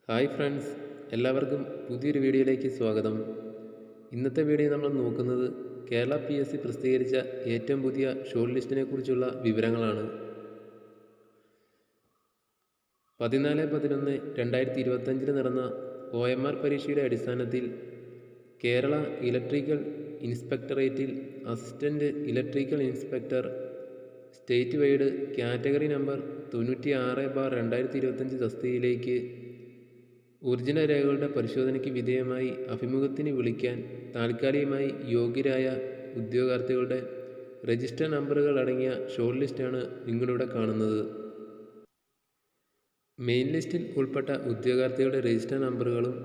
Hi friends, എല്ലാവർക്കും പുതിയൊരു വീഡിയോയിലേക്ക് സ്വാഗതം. ഇന്നത്തെ വീഡിയോ നമ്മൾ നോക്കുന്നത് കേരള PSC പ്രസിദ്ധീകരിച്ച ഏറ്റവും പുതിയ ഷോർട്ട് ലിസ്റ്റിനെ കുറിച്ചുള്ള വിവരങ്ങളാണ്. 14/11/2025 നടന്ന OMR പരീക്ഷയുടെ അടിസ്ഥാനത്തിൽ കേരള ഇലക്ട്രിക്കൽ ഇൻസ്പെക്ടറേറ്റിൽ assistant electrical inspector state wide category number 96/2025 തസ്തികയിലേക്ക് ഒറിജിനൽ രേഖകളുടെ പരിശോധനയ്ക്ക് വിധേയമായി അഭിമുഖത്തിന് വിളിക്കാൻ താൽക്കാലികമായി യോഗ്യരായ ഉദ്യോഗാർത്ഥികളുടെ രജിസ്റ്റർ നമ്പറുകൾ അടങ്ങിയ ഷോർട്ട് ലിസ്റ്റാണ് നിങ്ങളിവിടെ കാണുന്നത്. മെയിൻ ലിസ്റ്റിൽ ഉൾപ്പെട്ട ഉദ്യോഗാർത്ഥികളുടെ രജിസ്റ്റർ നമ്പറുകളും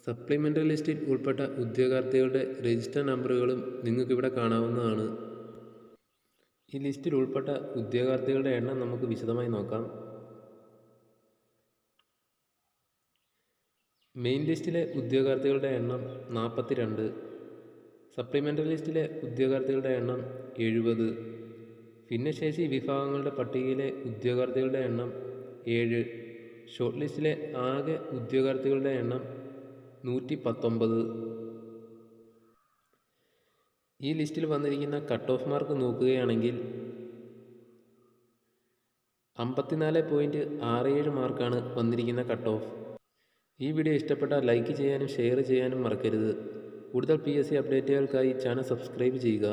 സപ്ലിമെൻ്ററി ലിസ്റ്റിൽ ഉൾപ്പെട്ട ഉദ്യോഗാർത്ഥികളുടെ രജിസ്റ്റർ നമ്പറുകളും നിങ്ങൾക്കിവിടെ കാണാവുന്നതാണ്. ഈ ലിസ്റ്റിൽ ഉൾപ്പെട്ട ഉദ്യോഗാർത്ഥികളുടെ എണ്ണം നമുക്ക് വിശദമായി നോക്കാം. മെയിൻ ലിസ്റ്റിലെ ഉദ്യോഗാർത്ഥികളുടെ എണ്ണം 42, സപ്ലിമെൻ്ററി ലിസ്റ്റിലെ ഉദ്യോഗാർത്ഥികളുടെ എണ്ണം 70, ഭിന്നശേഷി വിഭാഗങ്ങളുടെ പട്ടികയിലെ ഉദ്യോഗാർത്ഥികളുടെ എണ്ണം 7, ഷോർട്ട് ലിസ്റ്റിലെ ആകെ ഉദ്യോഗാർത്ഥികളുടെ എണ്ണം 119. ഈ ലിസ്റ്റിൽ വന്നിരിക്കുന്ന കട്ട് ഓഫ് മാർക്ക് നോക്കുകയാണെങ്കിൽ 54.67 മാർക്കാണ് വന്നിരിക്കുന്ന കട്ട് ഓഫ്. ഈ വീഡിയോ ഇഷ്ടപ്പെട്ടാൽ ലൈക്ക് ചെയ്യാനും ഷെയർ ചെയ്യാനും മറക്കരുത്. കൂടുതൽ PSC അപ്ഡേറ്റുകൾക്കായി ചാനൽ സബ്സ്ക്രൈബ് ചെയ്യുക.